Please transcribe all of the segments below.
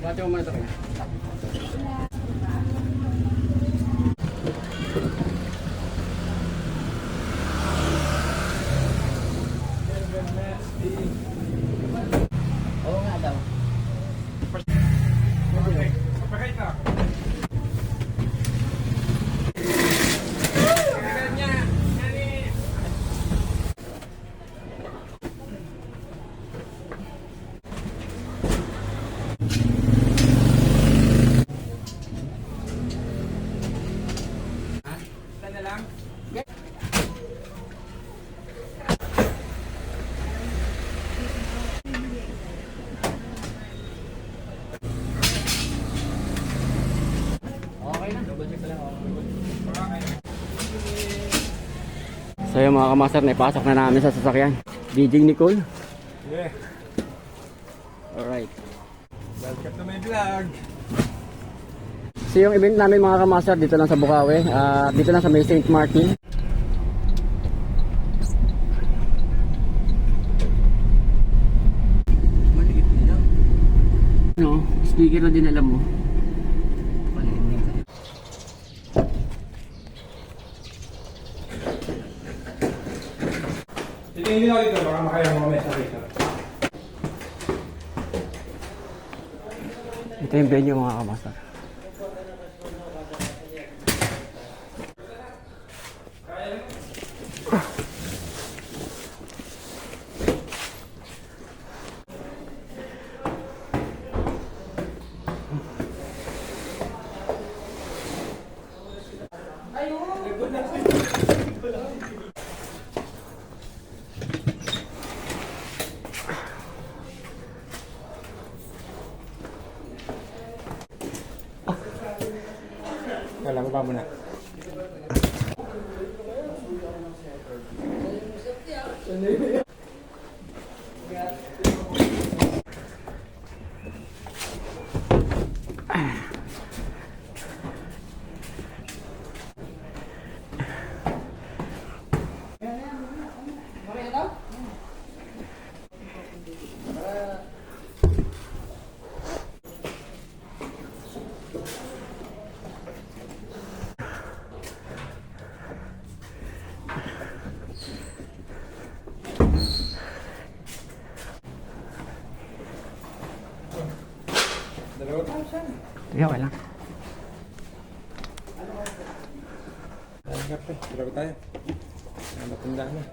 Bati mo muna ito kayo. Oo nga daw. Okay. Pakita. So yung mga kamaster, naipasok na namin sa sasakyan. DJ Nicole. Yeah. Alright. Welcome to my vlog. So yung event namin mga kamaster dito lang sa Bukawi. Dito lang sa may St. Martin. Maliit nila. No, speaker na din alam mo. Titingin ako dito, baka makaya mga mesa rito. Ito yung venue mga kamaster. Kala ko pa muna. Dalawa tayo siya. Yeah, okay lang. Kape, dalawa tayo. Matanda na.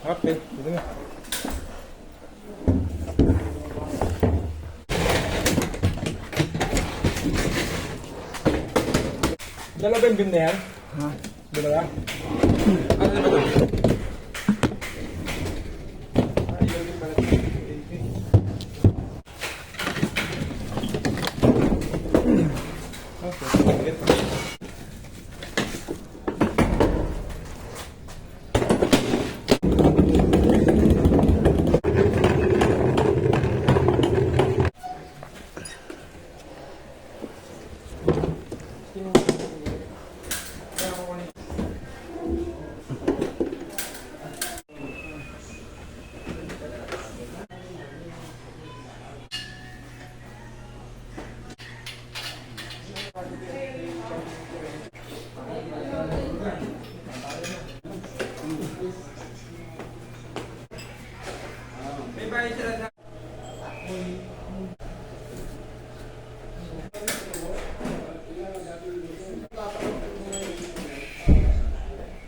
Kape, dito na. Dalawa ba yung beam na yan? Ha? Dalawa? Ano ba ito?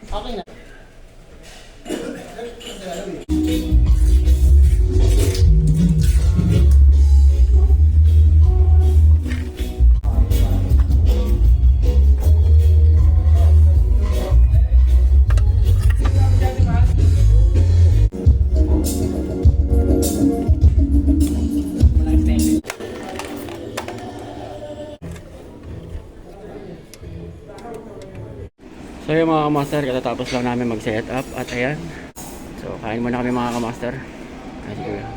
Okay na. So yung mga kamaster, katatapos lang namin mag-set up at ayan. So kain muna kami mga kamaster. Kasi ko yun.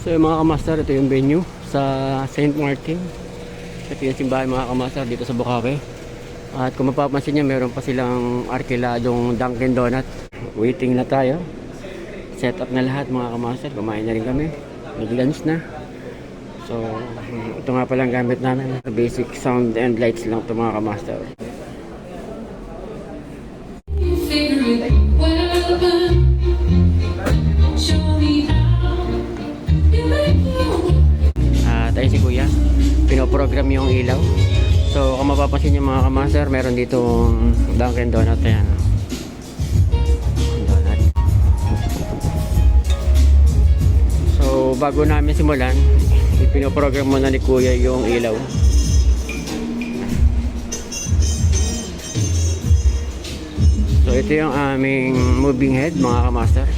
So yung mga kamaster, ito yung venue sa St. Martin. Ito yung simbahan mga kamaster dito sa Bukawi. At kung mapapansin nyo, meron pa silang arkiladong Dunkin Donut. Waiting na tayo. Set up na lahat mga kamaster. Kumain na rin kami. Nag-lunch na. So, ito nga palang gamit namin. Basic sound and lights lang ito mga kamaster. Tayo si Kuya. Pinoprogram yung ilaw. So, kung mapapansin nyo mga kamaster, meron dito Dunkin Donut. Ayan. Donut. So, bago namin simulan, pinoprogram muna ni Kuya yung ilaw. So, ito yung aming moving head mga kamaster.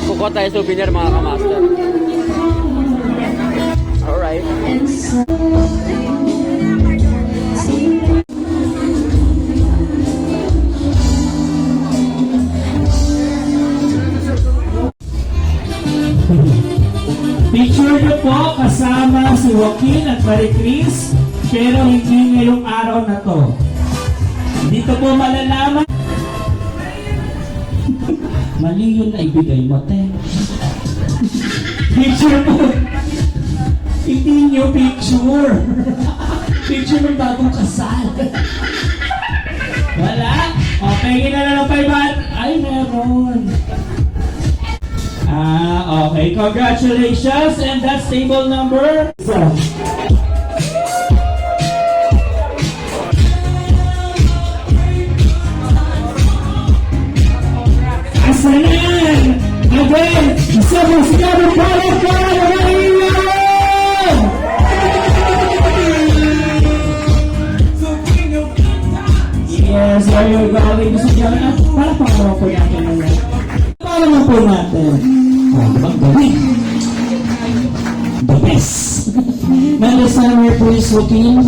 Kukuha tayo souvenir mga kamaster. Alright. Picture niyo po kasama si Joaquin at Marie Chris, pero hindi ngayong araw na to. Dito po malalaman. Mali yun na ibigay mo, te. Picture po. Hindi niyo picture. Picture ng bagong kasal. Wala? O, pengin na lang ng 500. Ay, meron. Okay. Congratulations. And that's table number 4. Asalan! Again, sa musika ng Palakpakan ng Maynilad! Yes, there you go, ladies and gentlemen. Palakpakan naman po natin naman. Palakpakan naman po natin. Ang galing. The best. May listener po is Joaquin.